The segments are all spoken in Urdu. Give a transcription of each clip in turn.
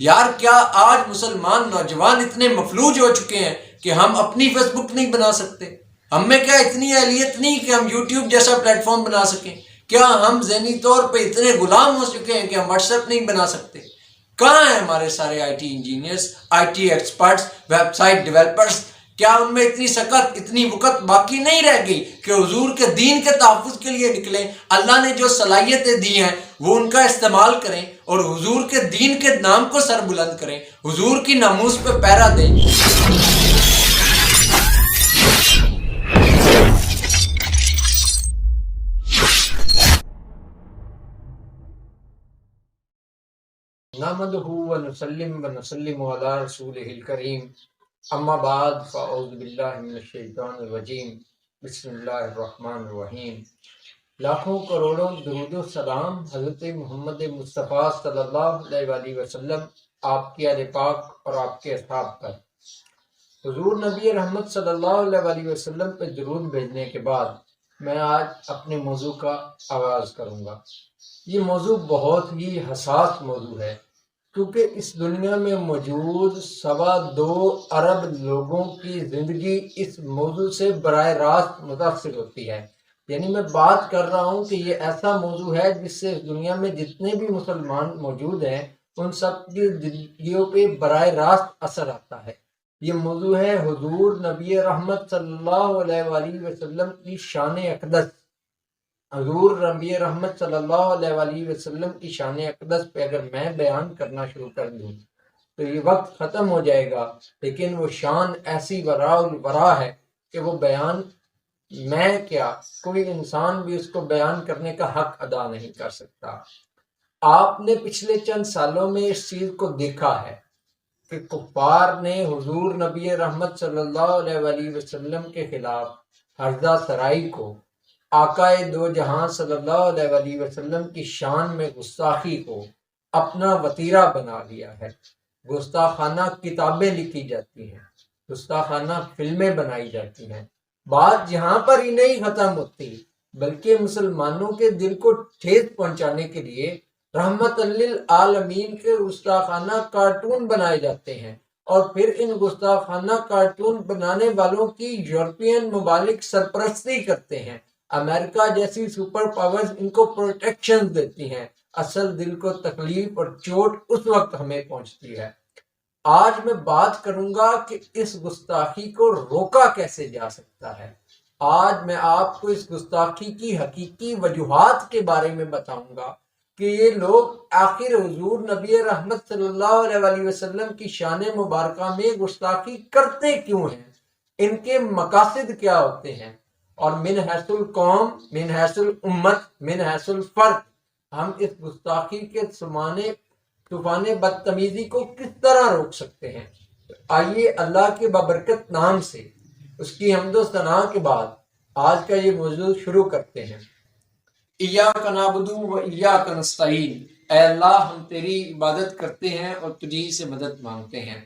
یار کیا آج مسلمان نوجوان اتنے مفلوج ہو چکے ہیں کہ ہم اپنی فیس بک نہیں بنا سکتے؟ ہم میں کیا اتنی اہلیت نہیں کہ ہم یوٹیوب جیسا پلیٹ فارم بنا سکیں؟ کیا ہم ذہنی طور پہ اتنے غلام ہو چکے ہیں کہ ہم واٹس ایپ نہیں بنا سکتے؟ کہاں ہیں ہمارے سارے I T engineers, I T experts, website developers? کیا ان میں اتنی سکت، اتنی وقت باقی نہیں رہ گئی کہ حضور کے دین کے تحفظ کے لیے نکلیں، اللہ نے جو صلاحیتیں دی ہیں وہ ان کا استعمال کریں اور حضور کے دین کے نام کو سر بلند کریں، حضور کی ناموس پہ پہرا دیں؟ نحمدہ ونسلم علی رسولہ الکریم، اما بعد فاعوذ باللہ من الشیطان الرجیم، بسم اللہ الرحمن الرحیم۔ لاکھوں کروڑوں درود و سلام حضرت محمد مصطفیٰ صلی اللہ علیہ وآلہ وسلم، آپ کی آل پاک اور آپ کے اصحاب پر۔ حضور نبی رحمت صلی اللہ علیہ وآلہ وسلم پہ درود بھیجنے کے بعد میں آج اپنے موضوع کا آغاز کروں گا۔ یہ موضوع بہت ہی حساس موضوع ہے، کیونکہ اس دنیا میں موجود 2.25 ارب لوگوں کی زندگی اس موضوع سے براہ راست متاثر ہوتی ہے۔ یعنی میں بات کر رہا ہوں کہ یہ ایسا موضوع ہے جس سے اس دنیا میں جتنے بھی مسلمان موجود ہیں ان سب کی زندگیوں پہ براہ راست اثر آتا ہے۔ یہ موضوع ہے حضور نبی رحمت صلی اللہ علیہ وآلہ وسلم کی شان اقدس۔ حضور نبی رحمت صلی اللہ علیہ وآلہ وسلم کی شان اقدس پہ اگر میں بیان کرنا شروع کر دوں تو یہ وقت ختم ہو جائے گا، لیکن وہ شان ایسی وراء الورا ہے کہ وہ بیان میں کیا کوئی انسان بھی اس کو بیان کرنے کا حق ادا نہیں کر سکتا۔ آپ نے پچھلے چند سالوں میں اس چیز کو دیکھا ہے کہ کفار نے حضور نبی رحمت صلی اللہ علیہ وآلہ وسلم کے خلاف ہرزہ سرائی کو، آقائے دو جہاں صلی اللہ علیہ وآلہ وسلم کی شان میں گستاخی کو اپنا وتیرہ بنا لیا ہے۔ گستاخانہ کتابیں لکھی جاتی ہیں، گستاخانہ فلمیں بنائی جاتی ہیں۔ بات یہاں پر ہی نہیں ختم ہوتی، بلکہ مسلمانوں کے دل کو ٹھیس پہنچانے کے لیے رحمت للعالمین کے گستاخانہ کارٹون بنائے جاتے ہیں، اور پھر ان گستاخانہ کارٹون بنانے والوں کی یورپین ممالک سرپرستی کرتے ہیں۔ امریکہ جیسی سپر پاورز ان کو پروٹیکشن دیتی ہیں۔ اصل دل کو تکلیف اور چوٹ اس وقت ہمیں پہنچتی ہے۔ آج میں بات کروں گا کہ اس گستاخی کو روکا کیسے جا سکتا ہے۔ آج میں آپ کو اس گستاخی کی حقیقی وجوہات کے بارے میں بتاؤں گا کہ یہ لوگ آخر حضور نبی رحمت صلی اللہ علیہ وآلہ وسلم کی شان مبارکہ میں گستاخی کرتے کیوں ہیں، ان کے مقاصد کیا ہوتے ہیں، اور من حیث القوم، من حیث الامت، من حیث الفرد ہم اس گستاخی کے طوفان بدتمیزی کو کس طرح روک سکتے ہیں۔ آئیے اللہ کے بابرکت نام سے، اس کی حمد و ثنا کے بعد آج کا یہ موضوع شروع کرتے ہیں۔ ایاک نعبد و ایاک نستعین، اے اللہ ہم تیری عبادت کرتے ہیں اور تجھی سے مدد مانگتے ہیں۔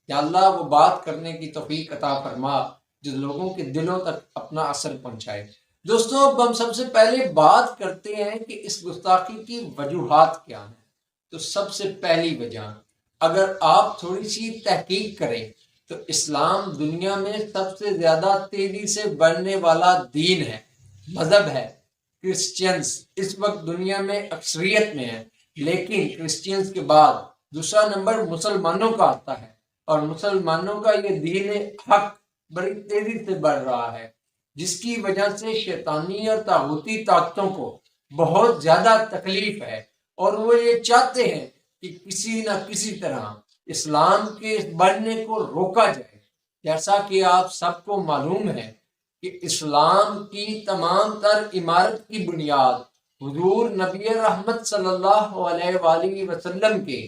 یا اللہ وہ بات کرنے کی توفیق عطا فرما جو لوگوں کے دلوں تک اپنا اثر پہنچائے۔ دوستوں، اب ہم سب سے پہلے بات کرتے ہیں کہ اس گستاخی کی وجوہات کیا ہیں۔ تو سب سے پہلی وجہ، اگر آپ تھوڑی سی تحقیق کریں تو اسلام دنیا میں سب سے زیادہ تیزی سے بڑھنے والا دین ہے، مذہب ہے۔ کرسچینز اس وقت دنیا میں اکثریت میں ہیں، لیکن کرسچینز کے بعد دوسرا نمبر مسلمانوں کا آتا ہے، اور مسلمانوں کا یہ دین حق بڑی تیزی سے بڑھ رہا ہے، جس کی وجہ سے شیطانی اور طاغوتی طاقتوں کو بہت زیادہ تکلیف ہے، اور وہ یہ چاہتے ہیں کہ کسی نہ کسی طرح اسلام کے بڑھنے کو روکا جائے۔ جیسا کہ آپ سب کو معلوم ہے کہ اسلام کی تمام تر عمارت کی بنیاد حضور نبی رحمت صلی اللہ علیہ وآلہ وسلم کے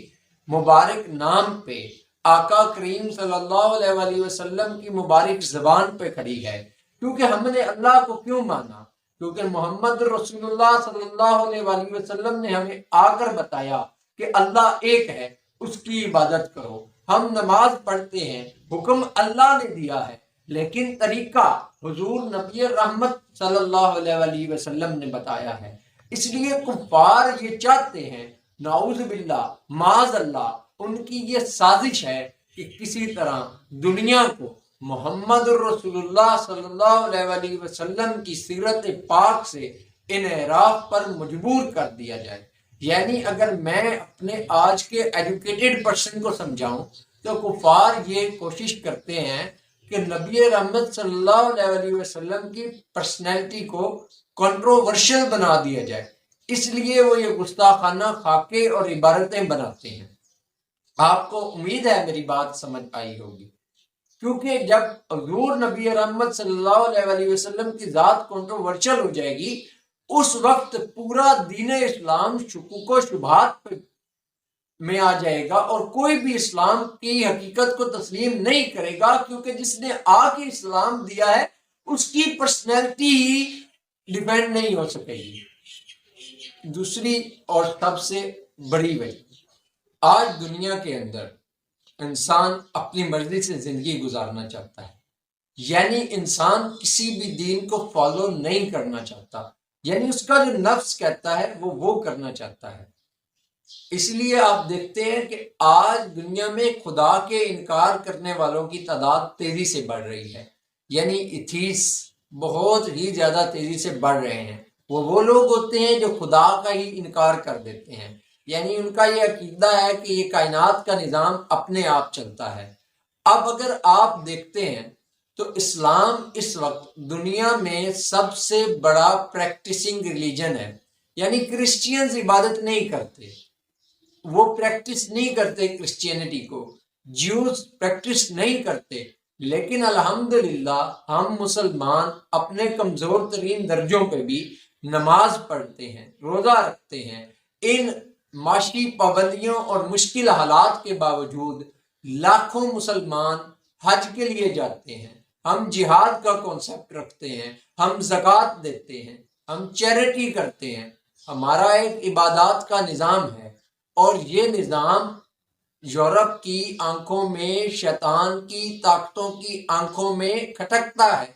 مبارک نام پہ، آقا کریم صلی اللہ علیہ وآلہ وسلم کی مبارک زبان پہ کھڑی ہے۔ کیونکہ ہم نے اللہ کو کیوں مانا؟ کیونکہ محمد رسول اللہ صلی اللہ علیہ وآلہ وسلم نے ہمیں آ کر بتایا کہ اللہ ایک ہے، اس کی عبادت کرو۔ ہم نماز پڑھتے ہیں، حکم اللہ نے دیا ہے، لیکن طریقہ حضور نبی رحمت صلی اللہ علیہ وآلہ وسلم نے بتایا ہے۔ اس لیے کفار یہ چاہتے ہیں، نعوذ باللہ، معاذ اللہ، ان کی یہ سازش ہے کہ کسی طرح دنیا کو محمد الرسول اللہ صلی اللہ علیہ وسلم کی سیرت پاک سے انحراف پر مجبور کر دیا جائے۔ یعنی اگر میں اپنے آج کے ایجوکیٹڈ پرسن کو سمجھاؤں تو کفار یہ کوشش کرتے ہیں کہ نبی رحمت صلی اللہ علیہ وسلم کی پرسنالٹی کو کنٹروورشل بنا دیا جائے، اس لیے وہ یہ گستاخانہ خاکے اور عبارتیں بناتے ہیں۔ آپ کو امید ہے میری بات سمجھ آئی ہوگی، کیونکہ جب حضور نبی رحمت صلی اللہ علیہ وسلم کی ذات کنٹروورشل ہو جائے گی، اس وقت پورا دین اسلام شکوک و شبہات میں آ جائے گا اور کوئی بھی اسلام کی حقیقت کو تسلیم نہیں کرے گا، کیونکہ جس نے آ کے اسلام دیا ہے اس کی پرسنالٹی ہی ڈیپینڈ نہیں ہو سکے گی۔ دوسری اور سب سے بڑی وجہ، آج دنیا کے اندر انسان اپنی مرضی سے زندگی گزارنا چاہتا ہے، یعنی انسان کسی بھی دین کو فالو نہیں کرنا چاہتا، یعنی اس کا جو نفس کہتا ہے وہ کرنا چاہتا ہے۔ اس لیے آپ دیکھتے ہیں کہ آج دنیا میں خدا کے انکار کرنے والوں کی تعداد تیزی سے بڑھ رہی ہے، یعنی ایتھیس بہت ہی زیادہ تیزی سے بڑھ رہے ہیں۔ وہ لوگ ہوتے ہیں جو خدا کا ہی انکار کر دیتے ہیں، یعنی ان کا یہ عقیدہ ہے کہ یہ کائنات کا نظام اپنے آپ چلتا ہے۔ اب اگر آپ دیکھتے ہیں تو اسلام اس وقت دنیا میں سب سے بڑا پریکٹسنگ ریلیجن ہے، یعنی کرسچینز عبادت نہیں کرتے، وہ پریکٹس نہیں کرتے کرسچینٹی کو، جیوز پریکٹس نہیں کرتے، لیکن الحمدللہ ہم مسلمان اپنے کمزور ترین درجوں پہ بھی نماز پڑھتے ہیں، روزہ رکھتے ہیں۔ ان معاشی پابندیوں اور مشکل حالات کے باوجود لاکھوں مسلمان حج کے لیے جاتے ہیں، ہم جہاد کا کانسیپٹ رکھتے ہیں، ہم زکوٰۃ دیتے ہیں، ہم چیریٹی کرتے ہیں۔ ہمارا ایک عبادات کا نظام ہے، اور یہ نظام یورپ کی آنکھوں میں، شیطان کی طاقتوں کی آنکھوں میں کھٹکتا ہے۔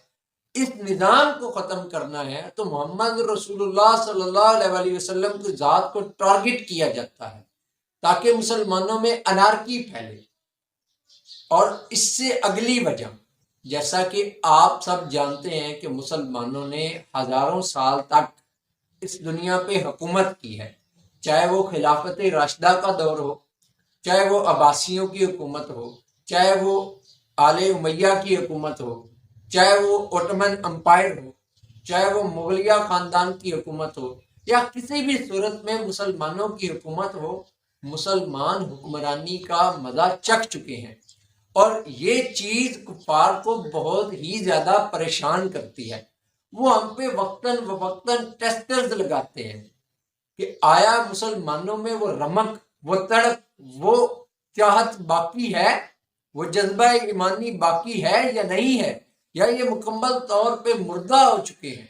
اس نظام کو ختم کرنا ہے تو محمد رسول اللہ صلی اللہ علیہ وسلم کی ذات کو ٹارگٹ کیا جاتا ہے تاکہ مسلمانوں میں انارکی پھیلے۔ اور اس سے اگلی وجہ، جیسا کہ آپ سب جانتے ہیں کہ مسلمانوں نے ہزاروں سال تک اس دنیا پہ حکومت کی ہے، چاہے وہ خلافت راشدہ کا دور ہو، چاہے وہ عباسیوں کی حکومت ہو، چاہے وہ آل امیہ کی حکومت ہو، چاہے وہ اوٹمن امپائر ہو، چاہے وہ مغلیہ خاندان کی حکومت ہو، یا کسی بھی صورت میں مسلمانوں کی حکومت ہو، مسلمان حکمرانی کا مزہ چکھ چکے ہیں۔ اور یہ چیز کفار کو بہت ہی زیادہ پریشان کرتی ہے۔ وہ ہم پہ وقتاً فوقتاً ٹیسٹرز لگاتے ہیں کہ آیا مسلمانوں میں وہ رمق، وہ تڑپ، وہ چاہت باقی ہے، وہ جذبہ ایمانی باقی ہے یا نہیں ہے، یا یہ مکمل طور پہ مردہ ہو چکے ہیں؟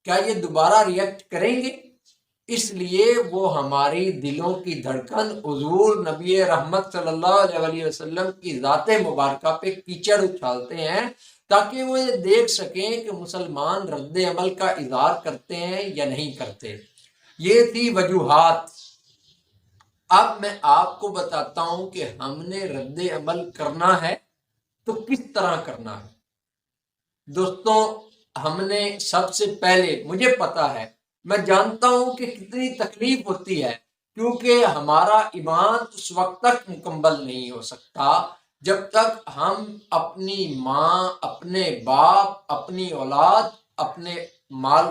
کیا یہ دوبارہ ریئیکٹ کریں گے؟ اس لیے وہ ہماری دلوں کی دھڑکن حضور نبی رحمت صلی اللہ علیہ وسلم کی ذات مبارکہ پہ کیچڑ اچھالتے ہیں تاکہ وہ یہ دیکھ سکیں کہ مسلمان رد عمل کا اظہار کرتے ہیں یا نہیں کرتے۔ یہ تھی وجوہات۔ اب میں آپ کو بتاتا ہوں کہ ہم نے رد عمل کرنا ہے تو کس طرح کرنا ہے۔ دوستوں، ہم نے سب سے پہلے، مجھے پتا ہے، میں جانتا ہوں کہ کتنی تکلیف ہوتی ہے، کیونکہ ہمارا ایمان اس وقت تک مکمل نہیں ہو سکتا جب تک ہم اپنی ماں، اپنے باپ، اپنی اولاد، اپنے مال،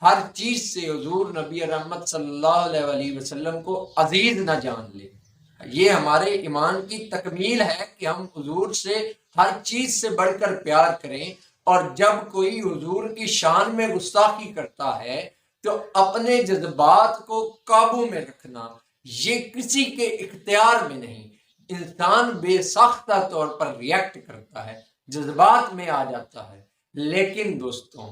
ہر چیز سے حضور نبی رحمت صلی اللہ علیہ وسلم کو عزیز نہ جان لیں۔ یہ ہمارے ایمان کی تکمیل ہے کہ ہم حضور سے ہر چیز سے بڑھ کر پیار کریں، اور جب کوئی حضور کی شان میں گستاخی کرتا ہے تو اپنے جذبات کو قابو میں رکھنا، یہ کسی کے اختیار میں نہیں۔ انسان بے ساختہ طور پر ریئیکٹ کرتا ہے، جذبات میں آ جاتا ہے، لیکن دوستوں،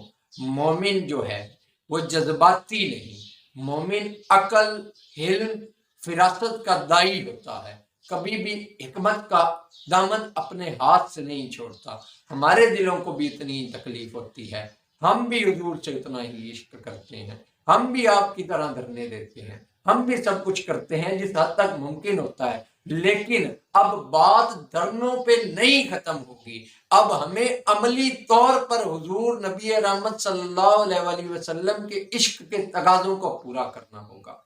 مومن جو ہے وہ جذباتی نہیں، مومن عقل، علم، فراست کا دائی ہوتا ہے، کبھی بھی حکمت کا دامن اپنے ہاتھ سے نہیں چھوڑتا۔ ہمارے دلوں کو بھی اتنی تکلیف ہوتی ہے، ہم بھی حضور سے اتنا ہی عشق کرتے ہیں، ہم بھی آپ کی طرح دھرنے دیتے ہیں، ہم بھی سب کچھ کرتے ہیں جس حد تک ممکن ہوتا ہے، لیکن اب بات دھرنوں پہ نہیں ختم ہوگی، اب ہمیں عملی طور پر حضور نبی رحمت صلی اللہ علیہ وسلم کے عشق کے تقاضوں کو پورا کرنا ہوگا۔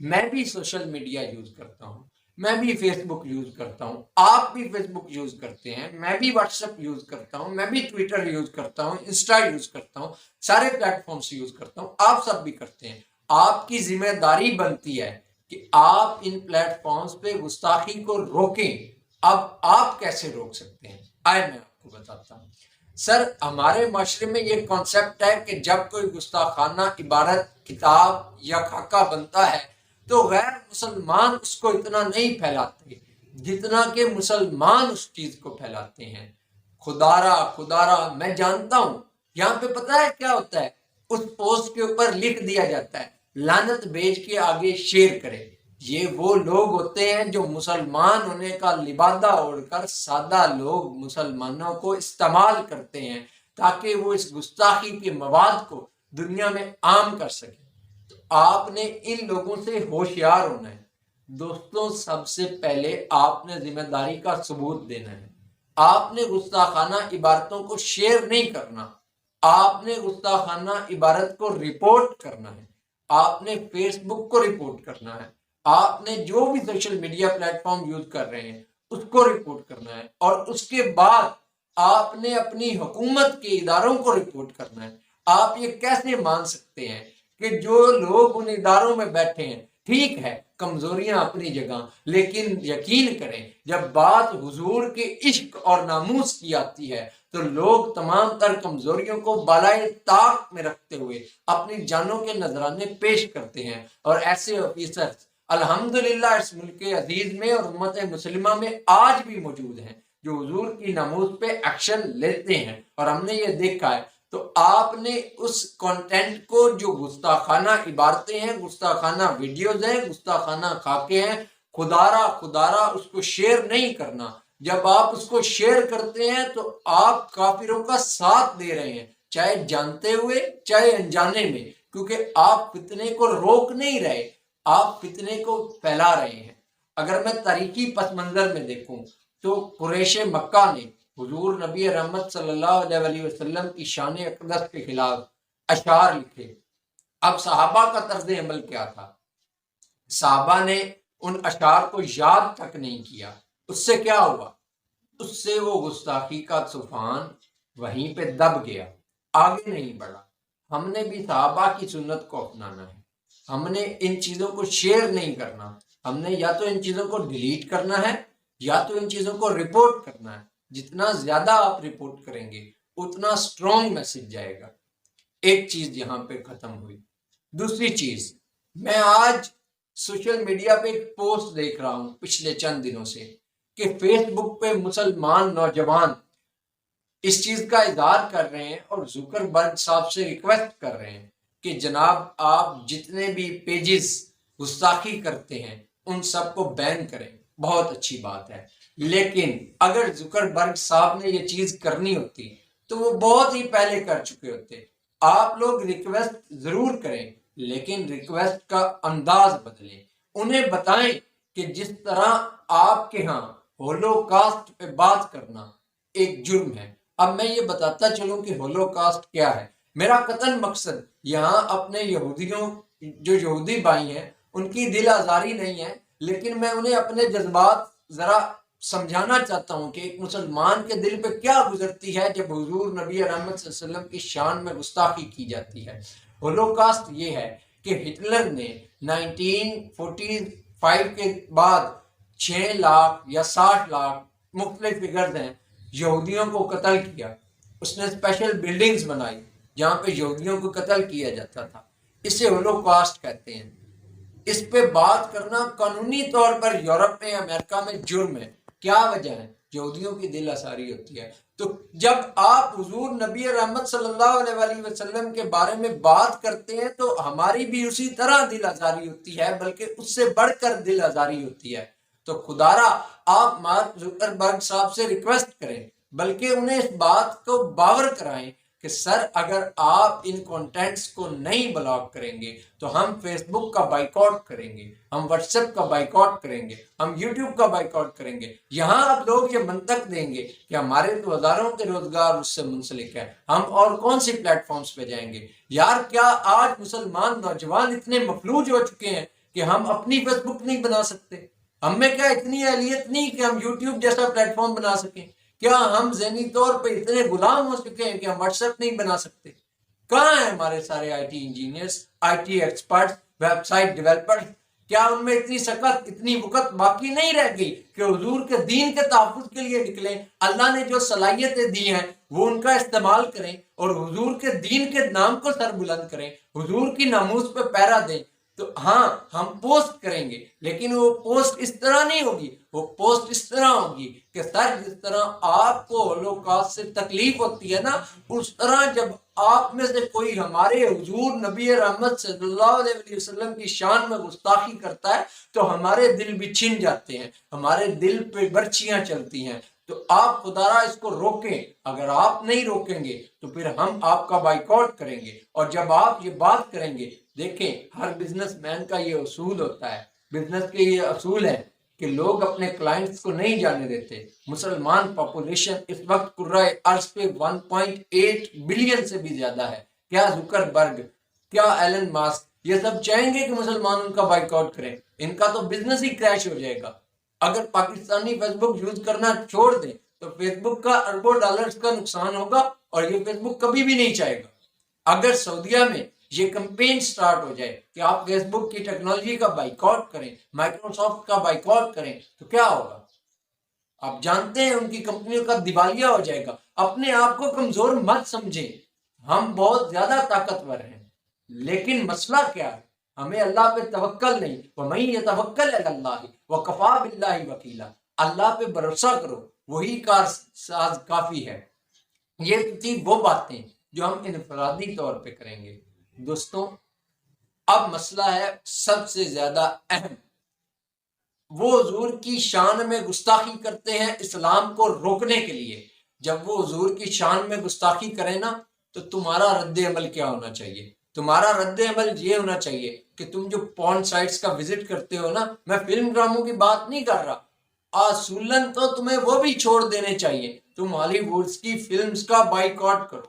میں بھی سوشل میڈیا یوز کرتا ہوں، میں بھی فیس بک یوز کرتا ہوں، آپ بھی فیس بک یوز کرتے ہیں، میں بھی واٹس ایپ یوز کرتا ہوں، میں بھی ٹویٹر یوز کرتا ہوں، انسٹا یوز کرتا ہوں، سارے پلیٹ فارمز یوز کرتا ہوں، آپ سب بھی کرتے ہیں۔ آپ کی ذمہ داری بنتی ہے کہ آپ ان پلیٹ فارمز پہ گستاخی کو روکیں۔ اب آپ کیسے روک سکتے ہیں؟ آئے میں آپ کو بتاتا ہوں۔ سر، ہمارے معاشرے میں یہ کانسیپٹ ہے کہ جب کوئی گستاخانہ عبارت، کتاب یا خاکہ بنتا ہے تو غیر مسلمان اس کو اتنا نہیں پھیلاتے جتنا کہ مسلمان اس چیز کو پھیلاتے ہیں۔ خدارا میں جانتا ہوں، یہاں پہ پتہ ہے کیا ہوتا ہے؟ اس پوسٹ کے اوپر لکھ دیا جاتا ہے لعنت بھیج کے آگے شیئر کرے۔ یہ وہ لوگ ہوتے ہیں جو مسلمان ہونے کا لبادہ اوڑھ کر سادہ لوگ مسلمانوں کو استعمال کرتے ہیں تاکہ وہ اس گستاخی کے مواد کو دنیا میں عام کر سکیں۔ تو آپ نے ان لوگوں سے ہوشیار ہونا ہے۔ دوستوں، سب سے پہلے آپ نے ذمہ داری کا ثبوت دینا ہے۔ آپ نے گستاخانہ عبارتوں کو شیئر نہیں کرنا، آپ نے گستاخانہ عبارت کو رپورٹ کرنا ہے، آپ نے فیس بک کو رپورٹ کرنا ہے، آپ نے جو بھی social media plate form use کر رہے ہیں اس کو رپورٹ کرنا ہے، اور اس کے بعد آپ نے اپنی حکومت کے اداروں کو رپورٹ کرنا ہے۔ آپ یہ کیسے مان سکتے ہیں کہ جو لوگ ان اداروں میں بیٹھے ہیں، ٹھیک ہے کمزوریاں اپنی جگہ، لیکن یقین کریں جب بات حضور کے عشق اور ناموس کی آتی ہے تو لوگ تمام تر کمزوریوں کو بالائے طاق میں رکھتے ہوئے اپنی جانوں کے نذرانے پیش کرتے ہیں۔ اور ایسے آفیسر الحمدللہ اس ملک عزیز میں اور امت مسلمہ میں آج بھی موجود ہیں جو حضور کی ناموس پہ ایکشن لیتے ہیں، اور ہم نے یہ دیکھا ہے۔ تو آپ نے اس کنٹینٹ کو، جو گستاخانہ عبارتیں ہیں، گستاخانہ ویڈیوز ہیں، گستاخانہ خاکے ہیں، خدارا اس کو شیئر نہیں کرنا۔ جب آپ اس کو شیئر کرتے ہیں تو آپ کافروں کا ساتھ دے رہے ہیں، چاہے جانتے ہوئے چاہے انجانے میں، کیونکہ آپ فتنے کو روک نہیں رہے، آپ فتنے کو پھیلا رہے ہیں۔ اگر میں تاریخی پس منظر میں دیکھوں تو قریش مکہ نے حضور نبی رحمت صلی اللہ علیہ وسلم کی شان اقدس کے خلاف اشعار لکھے۔ اب صحابہ کا طرز عمل کیا تھا؟ صحابہ نے ان اشعار کو یاد تک نہیں کیا۔ اس سے کیا ہوا؟ اس سے وہ گستاخی کا طوفان وہیں پہ دب گیا، آگے نہیں بڑھا۔ ہم نے بھی صحابہ کی سنت کو اپنانا ہے۔ ہم نے ان چیزوں کو شیئر نہیں کرنا، ہم نے یا تو ان چیزوں کو ڈیلیٹ کرنا ہے یا تو ان چیزوں کو رپورٹ کرنا ہے۔ جتنا زیادہ آپ رپورٹ کریں گے اتنا سٹرونگ میسج جائے گا۔ ایک چیز یہاں پہ ختم ہوئی۔ دوسری چیز، میں آج سوشل میڈیا پہ ایک پوسٹ دیکھ رہا ہوں پچھلے چند دنوں سے کہ فیس بک پہ مسلمان نوجوان اس چیز کا اظہار کر رہے ہیں اور زکربرگ صاحب سے ریکویسٹ کر رہے ہیں کہ جناب آپ جتنے بھی پیجز گستاخی کرتے ہیں ان سب کو بین کریں۔ بہت اچھی بات ہے، لیکن اگر زکربرگ صاحب نے یہ چیز کرنی ہوتی تو وہ بہت ہی پہلے کر چکے ہوتے۔ آپ لوگ ریکویسٹ ضرور کریں لیکن ریکویسٹ کا انداز بدلیں۔ انہیں بتائیں کہ جس طرح آپ کے ہاں ہولوکاسٹ پہ بات کرنا ایک جرم ہے۔ اب میں یہ بتاتا چلوں کہ ہولوکاسٹ کیا ہے۔ میرا قطعاً مقصد یہاں اپنے یہودیوں، جو یہودی بھائی ہیں، ان کی دل آزاری نہیں ہے، لیکن میں انہیں اپنے جذبات ذرا سمجھانا چاہتا ہوں کہ ایک مسلمان کے دل پہ کیا گزرتی ہے جب حضور نبی رحمت صلی اللہ علیہ وسلم کی شان میں گستاخی کی جاتی ہے۔ ہولوکاسٹ یہ ہے کہ ہٹلر نے 1945 کے بعد 6 لاکھ یا 60 لاکھ، مختلف فگرز ہیں، یہودیوں کو قتل کیا۔ اس نے اسپیشل بلڈنگز بنائی جہاں پہ یہودیوں کو قتل کیا جاتا تھا۔ اسے ہولوکاسٹ کہتے ہیں۔ اس پہ بات کرنا قانونی طور پر یورپ میں، امریکہ میں جرم ہے۔ کیا وجہ ہے؟ یہودیوں کی دل آزاری ہوتی ہے۔ تو جب آپ حضور نبی رحمت صلی اللہ علیہ وسلم کے بارے میں بات کرتے ہیں تو ہماری بھی اسی طرح دل آزاری ہوتی ہے، بلکہ اس سے بڑھ کر دل آزاری ہوتی ہے۔ تو خدارا آپ مارک زکربرگ صاحب سے ریکویسٹ کریں، بلکہ انہیں اس بات کو باور کرائیں کہ سر اگر آپ ان کنٹینٹس کو نہیں بلاک کریں گے تو ہم فیس بک کا بائیکاٹ کریں گے، ہم واٹس ایپ کا بائیکاٹ کریں گے، ہم یوٹیوب کا بائیکاٹ کریں گے۔ یہاں اب لوگ یہ منطق دیں گے کہ ہمارے تو ہزاروں کے روزگار اس سے منسلک ہے، ہم اور کون سی پلیٹ فارمز پہ جائیں گے؟ یار کیا آج مسلمان نوجوان اتنے مفلوج ہو چکے ہیں کہ ہم اپنی فیس بک نہیں بنا سکتے؟ ہم میں کیا اتنی اہلیت نہیں کہ ہم یوٹیوب جیسا پلیٹ فارم بنا سکیں؟ کیا ہم ذہنی طور پہ اتنے غلام ہو چکے ہیں کہ ہم واٹس ایپ نہیں بنا سکتے؟ کہاں ہیں ہمارے سارے I T engineers, I T experts, website developers? کیا ان میں اتنی سخت اتنی وقت باقی نہیں رہ گئی کہ حضور کے دین کے تحفظ کے لیے نکلیں؟ اللہ نے جو صلاحیتیں دی ہیں وہ ان کا استعمال کریں اور حضور کے دین کے نام کو سر بلند کریں، حضور کی ناموس پہ پہرا دیں۔ تو ہاں ہم پوسٹ کریں گے، لیکن وہ پوسٹ اس طرح نہیں ہوگی، وہ پوسٹ اس طرح ہوگی کہ سر جس طرح آپ کو ہولوکاسٹ سے تکلیف ہوتی ہے نا، اس طرح جب آپ میں سے کوئی ہمارے حضور نبی رحمت صلی اللہ علیہ وسلم کی شان میں گستاخی کرتا ہے تو ہمارے دل بھی چھن جاتے ہیں، ہمارے دل پہ برچیاں چلتی ہیں۔ تو آپ خدارا اس کو روکیں، اگر آپ نہیں روکیں گے تو پھر ہم آپ کا بائیکاٹ کریں گے۔ اور جب آپ یہ بات کریں گے، دیکھیں ہر بزنس مین کا یہ اصول ہوتا ہے، بزنس کے یہ اصول ہے کہ لوگ اپنے کلائنٹس کو نہیں جانے دیتے۔ مسلمان پاپولیشن اس وقت کرۂ ارض پہ 1.8 بلین سے بھی زیادہ ہے۔ کیا زکر برگ، کیا ایلن ماسک یہ سب چاہیں گے کہ مسلمان ان کا بائیکاٹ کریں؟ ان کا تو بزنس ہی کریش ہو جائے گا۔ اگر پاکستانی فیس بک یوز کرنا چھوڑ دیں تو فیس بک کا اربوں ڈالرز کا نقصان ہوگا اور یہ فیس بک کبھی بھی نہیں چاہے گا۔ اگر سعودیہ میں یہ کمپین سٹارٹ ہو جائے کہ آپ فیس بک کی ٹیکنالوجی کا بائیکاٹ کریں، مائکروسافٹ کا بائیکاٹ کریں، تو کیا ہوگا؟ آپ جانتے ہیں ان کی کمپنیوں کا دیوالیہ ہو جائے گا۔ اپنے آپ کو کمزور مت سمجھیں، ہم بہت زیادہ طاقتور ہیں، لیکن مسئلہ کیا ہے؟ ہمیں اللہ پہ توکل نہیں۔ وَمَن يَتَوَكَّلْ عَلَى اللَّهِ وَكَفَىٰ بِاللَّهِ وَكِيلًا، اللہ پہ بھروسہ کرو، وہی کار ساز کافی ہے۔ یہ تھی وہ باتیں جو ہم انفرادی طور پہ کریں گے۔ دوستوں اب مسئلہ ہے سب سے زیادہ اہم، وہ حضور کی شان میں گستاخی کرتے ہیں اسلام کو روکنے کے لیے۔ جب وہ حضور کی شان میں گستاخی کریں نا تو تمہارا رد عمل کیا ہونا چاہیے؟ تمہارا رد عمل یہ ہونا چاہیے کہ تم جو پورن سائٹس کا وزٹ کرتے ہو نا، میں فلم ڈراموں کی بات نہیں کر رہا، اصولاً تو تمہیں وہ بھی چھوڑ دینے چاہیے۔ تم ہالی ووڈز کی فلمز کا بائیکاٹ کرو،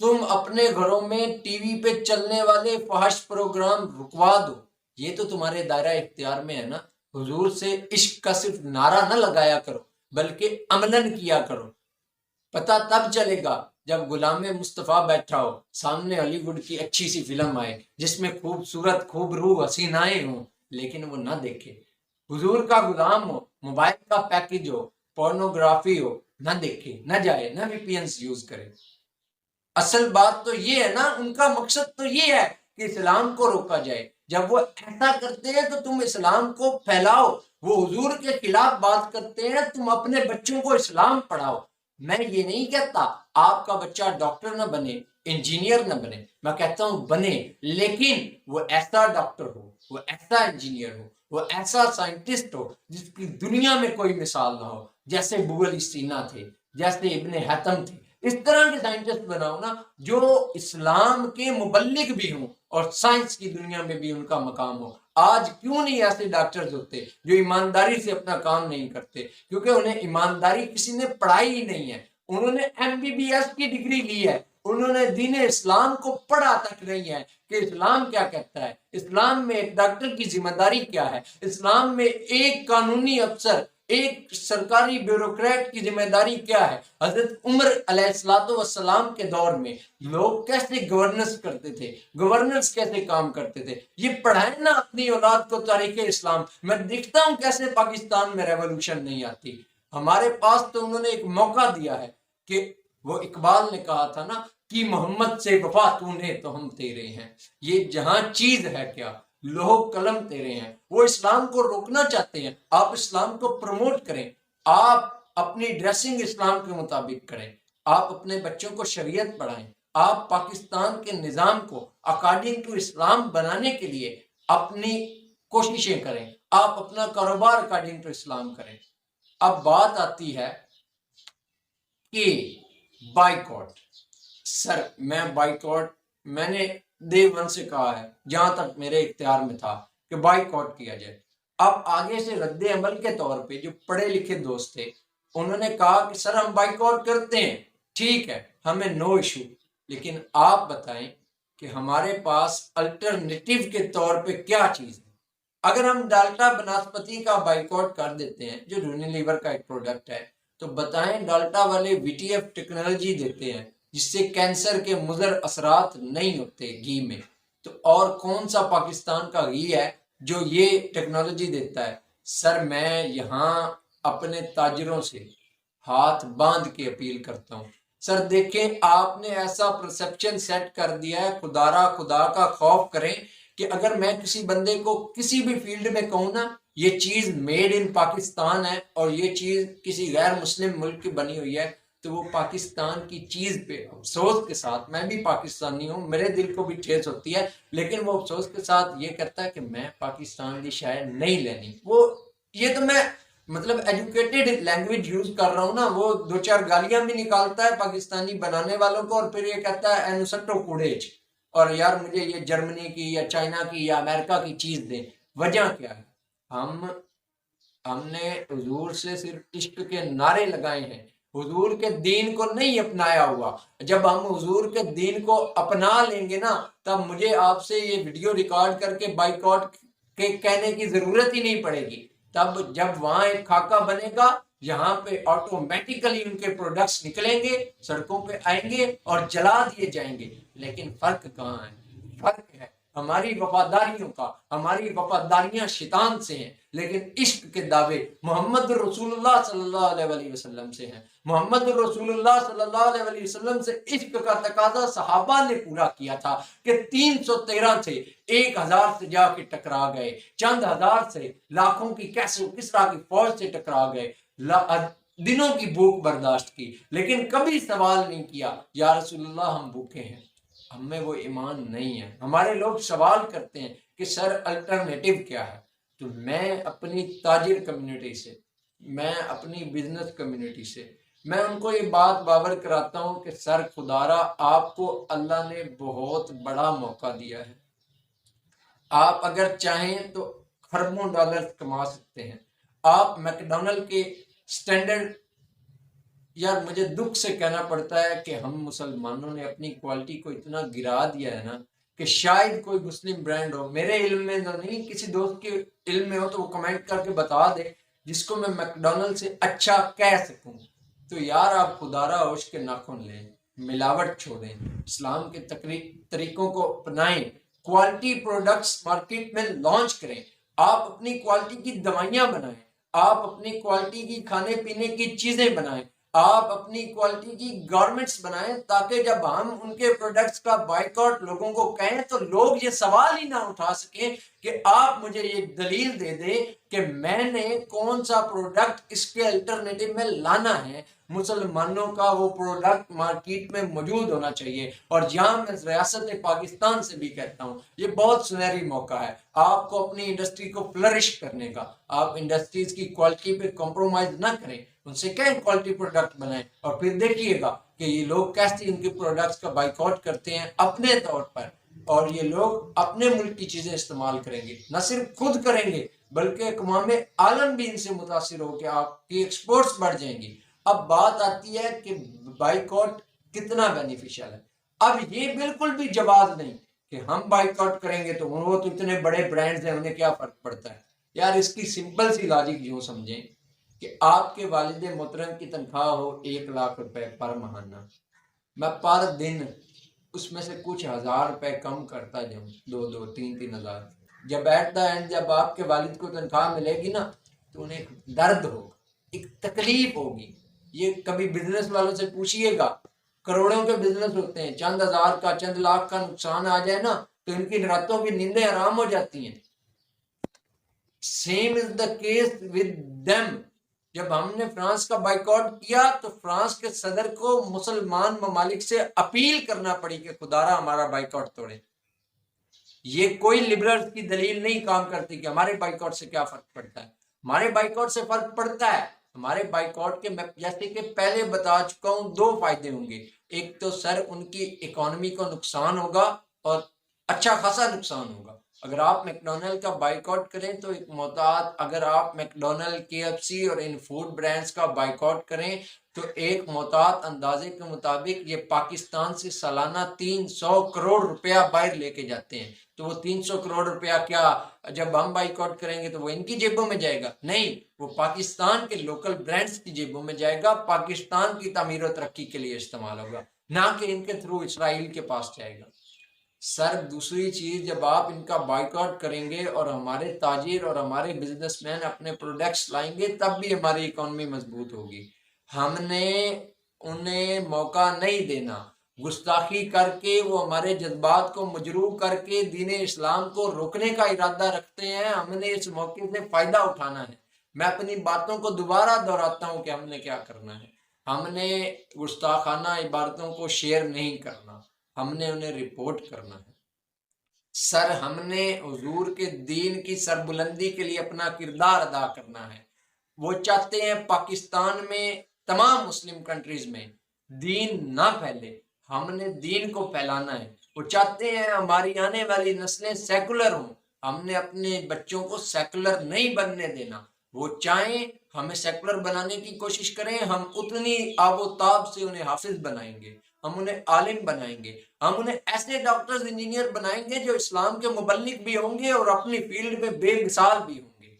تم اپنے گھروں میں ٹی وی پہ چلنے والے فحش پروگرام رکوا دو۔ یہ تو تمہارے دائرہ اختیار میں ہے نا۔ حضور سے عشق کا صرف نعرہ نہ لگایا کرو بلکہ عملاً کیا کرو۔ پتہ تب چلے گا جب غلام مصطفیٰ بیٹھا ہو سامنے ہالی ووڈ کی اچھی سی فلم آئے جس میں خوبصورت خوب روح حسینائیں ہوں، لیکن وہ نہ دیکھے۔ حضور کا غلام ہو، موبائل کا پیکج ہو، پورنوگرافی ہو، نہ دیکھے، نہ جائے، نہ وی پی اینز یوز کرے۔ اصل بات تو یہ ہے نا، ان کا مقصد تو یہ ہے کہ اسلام کو روکا جائے۔ جب وہ ایسا کرتے ہیں تو تم اسلام کو پھیلاؤ، وہ حضور کے خلاف بات کرتے ہیں، تم اپنے بچوں کو اسلام پڑھاؤ۔ میں یہ نہیں کہتا آپ کا بچہ ڈاکٹر نہ بنے، انجینئر نہ بنے، میں کہتا ہوں بنے، لیکن وہ ایسا ڈاکٹر ہو، وہ ایسا انجینئر ہو، وہ ایسا سائنٹسٹ ہو جس کی دنیا میں کوئی مثال نہ ہو، جیسے بغل سینا تھے، جیسے ابن حاتم تھے۔ اس طرح کے سائنٹسٹ بناؤ نا جو اسلام کے مبلغ بھی ہوں اور سائنس کی دنیا میں بھی ان کا مقام ہو۔ آج کیوں نہیں ایسے ڈاکٹرز ہوتے جو ایمانداری سے اپنا کام نہیں کرتے؟ کیونکہ انہیں ایمانداری کسی نے پڑھائی ہی نہیں ہے۔ انہوں نے MBBS کی ڈگری لی ہے، انہوں نے دین اسلام کو پڑھا تک نہیں ہے کہ اسلام کیا کہتا ہے، اسلام میں ایک ڈاکٹر کی ذمہ داری کیا ہے، اسلام میں ایک قانونی افسر، ایک سرکاری بیوروکریٹ کی ذمہ داری کیا ہے۔ حضرت عمر علیہ السلام کے دور میں لوگ کیسے گورننس کرتے تھے، گورننس کیسے کام کرتے تھے، یہ پڑھائیں نا اپنی اولاد کو تاریخ اسلام۔ میں دیکھتا ہوں کیسے پاکستان میں ریولوشن نہیں آتی۔ ہمارے پاس تو انہوں نے ایک موقع دیا ہے کہ وہ اقبال نے کہا تھا نا کہ محمد سے وفا تو نے تو ہم تیرے ہیں۔ یہ جہاں چیز ہے کیا، لوہ قلم تیرے ہیں۔ وہ اسلام کو روکنا چاہتے ہیں، آپ اسلام کو پروموٹ کریں، آپ اپنی ڈریسنگ اسلام کے مطابق کریں، آپ اپنے بچوں کو شریعت پڑھائیں، آپ پاکستان کے نظام کو اکارڈنگ ٹو اسلام بنانے کے لیے اپنی کوششیں کریں، آپ اپنا کاروبار اکارڈنگ ٹو اسلام کریں۔ اب بات آتی ہے کہ بائیکاٹ، سر میں بائیکاٹ، میں نے ڈے ون سے کہا ہے جہاں تک میرے اختیار میں تھا کہ بائیکاٹ کیا جائے۔ اب آگے سے رد عمل کے طور پہ جو پڑھے لکھے دوست تھے انہوں نے کہا کہ سر ہم بائیکاٹ کرتے ہیں، ٹھیک ہے ہمیں نو ایشو، لیکن آپ بتائیں کہ ہمارے پاس الٹرنیٹیو کے طور پہ کیا چیز ہے۔ اگر ہم ڈالٹا بناسپتی کا بائیکاٹ کر دیتے ہیں جو یونیلیور کا ایک پروڈکٹ ہے، تو بتائیں ڈالٹا والے وی ٹی ایف ٹیکنالوجی دیتے ہیں جس سے کینسر کے مضر اثرات نہیں ہوتے گھی میں، تو اور کون سا پاکستان کا گھی ہے جو یہ ٹیکنالوجی دیتا ہے؟ سر میں یہاں اپنے تاجروں سے ہاتھ باندھ کے اپیل کرتا ہوں، سر دیکھیں آپ نے ایسا پرسپشن سیٹ کر دیا ہے، خدا کا خوف کریں کہ اگر میں کسی بندے کو کسی بھی فیلڈ میں کہوں نا یہ چیز میڈ ان پاکستان ہے اور یہ چیز کسی غیر مسلم ملک کی بنی ہوئی ہے، تو وہ پاکستان کی چیز پہ افسوس کے ساتھ، میں بھی پاکستانی ہوں، میرے دل کو بھی ٹھیس ہوتی ہے، لیکن وہ افسوس کے ساتھ یہ کرتا ہے کہ میں پاکستان کی شاید نہیں لینی، وہ یہ تو میں مطلب ایجوکیٹڈ لینگویج یوز کر رہا ہوں نا، وہ دو چار گالیاں بھی نکالتا ہے پاکستانی بنانے والوں کو اور پھر یہ کہتا ہے اینوسٹو کوڑیج، اور یار مجھے یہ جرمنی کی یا چائنا کی یا امریکہ کی چیز دیں۔ وجہ کیا ہے؟ ہم نے حضور سے صرف عشق کے نعرے لگائے ہیں، حضور کے دین کو نہیں اپنایا ہوا۔ جب ہم حضور کے دین کو اپنا لیں گے نا تب مجھے آپ سے یہ ویڈیو ریکارڈ کر کے بائیکاٹ کے کہنے کی ضرورت ہی نہیں پڑے گی۔ تب جب وہاں ایک خاکہ بنے گا یہاں پہ آٹومیٹیکلی ان کے پروڈکٹس نکلیں گے، سڑکوں پہ آئیں گے اور جلا دیے جائیں گے۔ لیکن فرق کہاں ہے؟ فرق ہے ہماری وفاداریوں کا، ہماری وفاداریاں شیطان سے ہیں لیکن عشق کے دعوے محمد رسول اللہ صلی اللہ علیہ وسلم سے ہیں۔ محمد رسول اللہ صلی اللہ علیہ وسلم سے عشق کا تقاضا صحابہ نے پورا کیا تھا کہ 313 تھے، 1000 سے جا کے ٹکرا گئے، چند ہزار سے لاکھوں کی کسرا کی فوج سے ٹکرا گئے، دنوں کی بھوک برداشت کی، لیکن کبھی سوال نہیں کیا یا رسول اللہ ہم بھوکے ہیں۔ ہم میں وہ ایمان نہیں ہے۔ ہمارے لوگ سوال کرتے ہیں کہ سر الٹرنیٹیو کیا ہے؟ تو میں اپنی تاجر کمیونٹی سے، میں اپنی بزنس کمیونٹی سے میں ان کو یہ بات باور کراتا ہوں کہ سر خدارا آپ کو اللہ نے بہت بڑا موقع دیا ہے، آپ اگر چاہیں تو خربوں ڈالر کما سکتے ہیں۔ آپ میکڈونلڈ کے سٹینڈرڈ، یار مجھے دکھ سے کہنا پڑتا ہے کہ ہم مسلمانوں نے اپنی کوالٹی کو اتنا گرا دیا ہے نا کہ شاید کوئی مسلم برانڈ ہو، میرے علم میں نہیں، کسی دوست کے علم میں ہو تو وہ کمنٹ کر کے بتا دے جس کو میں میکڈونلڈ سے اچھا کہہ سکوں۔ تو یار آپ خدارا ہوش کے ناخن لیں، ملاوٹ چھوڑیں، اسلام کے طریقوں کو اپنائیں، کوالٹی پروڈکٹس مارکیٹ میں لانچ کریں، آپ اپنی کوالٹی کی دوائیاں بنائیں، آپ اپنی کوالٹی کی کھانے پینے کی چیزیں بنائیں، آپ اپنی کوالٹی کی گارمنٹس بنائیں تاکہ جب ہم ان کے پروڈکٹس کا بائیکاٹ لوگوں کو کہیں تو لوگ یہ سوال ہی نہ اٹھا سکیں کہ آپ مجھے یہ دلیل دے دیں کہ میں نے کون سا پروڈکٹ اس کے الٹرنیٹیو میں لانا ہے۔ مسلمانوں کا وہ پروڈکٹ مارکیٹ میں موجود ہونا چاہیے، اور یہاں میں ریاست پاکستان سے بھی کہتا ہوں یہ بہت سنہری موقع ہے آپ کو اپنی انڈسٹری کو فلرش کرنے کا۔ آپ انڈسٹریز کی کوالٹی پہ کمپرومائز نہ کریں، ان سے کہیں کوالٹی پروڈکٹ بنائیں، اور پھر دیکھیے گا کہ یہ لوگ کیسے ان کے پروڈکٹس کا بائیکاٹ کرتے ہیں اپنے طور پر، اور یہ لوگ اپنے ملک کی چیزیں استعمال کریں گے، نہ صرف خود کریں گے بلکہ اقوام عالم بھی ان سے متاثر ہو کہ آپ کی ایکسپورٹس بڑھ جائیں گی۔ اب بات آتی ہے کہ بائیکاٹ کتنا بینیفیشل ہے۔ اب یہ بالکل بھی جواز نہیں کہ ہم بائیکاٹ کریں گے تو وہ تو اتنے بڑے برانڈز ہیں انہیں کیا فرق پڑتا ہے۔ یار اس کی سمپل سی لاجک یوں سمجھیں کہ آپ کے والد محترم کی تنخواہ ہو 1,00,000 روپے پر ماہانہ، میں پر دن اس میں سے کچھ ہزار روپے کم کرتا جاؤں، 2 3 ہزار، جب ایٹ دا اینڈ جب آپ کے والد کو تنخواہ ملے گی نا تو انہیں ایک درد ہوگا، ایک تکلیف ہوگی۔ یہ کبھی بزنس والوں سے پوچھئے گا، کروڑوں کے بزنس ہوتے ہیں، چند ہزار کا چند لاکھ کا نقصان آ جائے نا تو ان کی راتوں کی نیندیں حرام ہو جاتی ہیں۔ Same is the case with them۔ جب ہم نے فرانس کا بائیکاٹ کیا تو فرانس کے صدر کو مسلمان ممالک سے اپیل کرنا پڑی کہ خدارا ہمارا بائیکاٹ توڑے۔ یہ کوئی لبرل کی دلیل نہیں کام کرتی کہ ہمارے بائیکاٹ سے کیا فرق پڑتا ہے۔ ہمارے بائیکاٹ سے فرق پڑتا ہے، ہمارے بائیکاٹ کے میں جیسے کہ پہلے بتا چکا ہوں 2 فائدے ہوں گے. ایک تو سر ان کی اکانومی کو نقصان ہوگا اور اچھا خاصا نقصان ہوگا. اگر آپ میکڈونلڈ کا بائیکاٹ کریں تو ایک محتاط، اگر آپ میکڈونلڈ، KFC اور ان فوڈ برانڈز کا بائیکاٹ کریں تو ایک محتاط اندازے کے مطابق یہ پاکستان سے سالانہ 300 کروڑ روپیہ باہر لے کے جاتے ہیں. تو وہ 300 کروڑ روپیہ کیا جب ہم بائیکاٹ کریں گے تو وہ ان کی جیبوں میں جائے گا؟ نہیں، وہ پاکستان کے لوکل برانڈز کی جیبوں میں جائے گا، پاکستان کی تعمیر و ترقی کے لیے استعمال ہوگا، نہ کہ ان کے تھرو اسرائیل کے پاس جائے گا. سر دوسری چیز، جب آپ ان کا بائیکاٹ کریں گے اور ہمارے تاجر اور ہمارے بزنس مین اپنے پروڈکٹس لائیں گے تب بھی ہماری اکانومی مضبوط ہوگی. ہم نے انہیں موقع نہیں دینا. گستاخی کر کے وہ ہمارے جذبات کو مجروح کر کے دین اسلام کو روکنے کا ارادہ رکھتے ہیں. ہم نے اس موقع سے فائدہ اٹھانا ہے. میں اپنی باتوں کو دوبارہ دہراتا ہوں کہ ہم نے کیا کرنا ہے. ہم نے گستاخانہ عبارتوں کو شیئر نہیں کرنا، ہم نے انہیں رپورٹ کرنا ہے. سر ہم نے حضور کے دین کی سربلندی کے لیے اپنا کردار ادا کرنا ہے. وہ چاہتے ہیں پاکستان میں، تمام مسلم کنٹریز میں دین نہ پھیلے، ہم نے دین کو پھیلانا ہے. وہ چاہتے ہیں ہماری آنے والی نسلیں سیکولر ہوں، ہم نے اپنے بچوں کو سیکولر نہیں بننے دینا. وہ چاہیں ہمیں سیکولر بنانے کی کوشش کریں، ہم اتنی آب و تاب سے انہیں حافظ بنائیں گے، ہم انہیں عالم بنائیں گے، ہم انہیں ایسے ڈاکٹرز انجینئر بنائیں گے جو اسلام کے مبلغ بھی ہوں گے اور اپنی فیلڈ میں بے مثال بھی ہوں گے.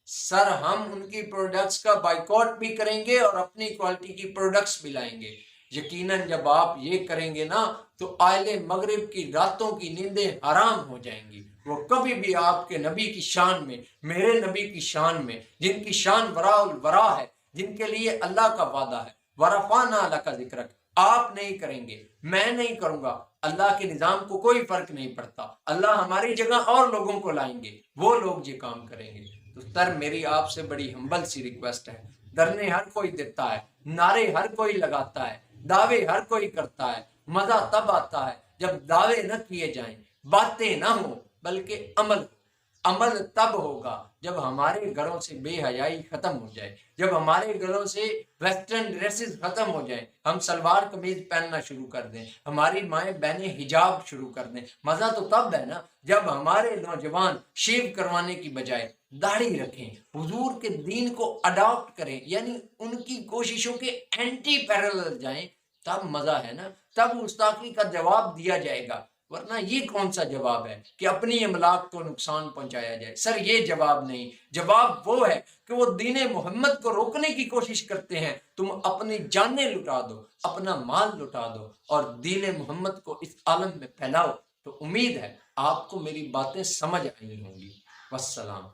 سر ہم ان کی پروڈکٹس کا بائیکاٹ بھی کریں گے اور اپنی کوالٹی کی پروڈکٹس بھی لائیں گے. یقیناً جب آپ یہ کریں گے نا تو اہل مغرب کی راتوں کی نیندیں حرام ہو جائیں گی. وہ کبھی بھی آپ کے نبی کی شان میں، میرے نبی کی شان میں، جن کی شان وراء الورا ہے، جن کے لیے اللہ کا وعدہ ہے ورفعنا لک ذکرک، آپ نہیں کریں گے، میں نہیں کروں گا. اللہ کے نظام کو کوئی فرق نہیں پڑتا، اللہ ہماری جگہ اور لوگوں کو لائیں گے، وہ لوگ یہ کام کریں گے. تو سر میری آپ سے بڑی ہمبل سی ریکویسٹ ہے. دھرنے ہر کوئی دیتا ہے، نعرے ہر کوئی لگاتا ہے، دعوے ہر کوئی کرتا ہے. مزہ تب آتا ہے جب دعوے نہ کیے جائیں، باتیں نہ ہوں بلکہ عمل. عمل تب ہوگا جب ہمارے گھروں سے بے حیائی ختم ہو جائے، جب ہمارے گھروں سے ویسٹرن ڈریسز ختم ہو جائیں، ہم سلوار قمیض پہننا شروع کر دیں، ہماری مائیں بہنیں حجاب شروع کر دیں. مزہ تو تب ہے نا جب ہمارے نوجوان شیو کروانے کی بجائے داڑھی رکھیں، حضور کے دین کو اڈاپٹ کریں، یعنی ان کی کوششوں کے اینٹی پیرلل جائیں. تب مزہ ہے نا، تب گستاخی کا جواب دیا جائے گا. ورنہ یہ کون سا جواب ہے کہ اپنی املاک کو نقصان پہنچایا جائے؟ سر یہ جواب نہیں. جواب وہ ہے کہ وہ دین محمد کو روکنے کی کوشش کرتے ہیں، تم اپنی جانیں لٹا دو، اپنا مال لٹا دو اور دین محمد کو اس عالم میں پھیلاؤ. تو امید ہے آپ کو میری باتیں سمجھ آئی ہوں گی. والسلام.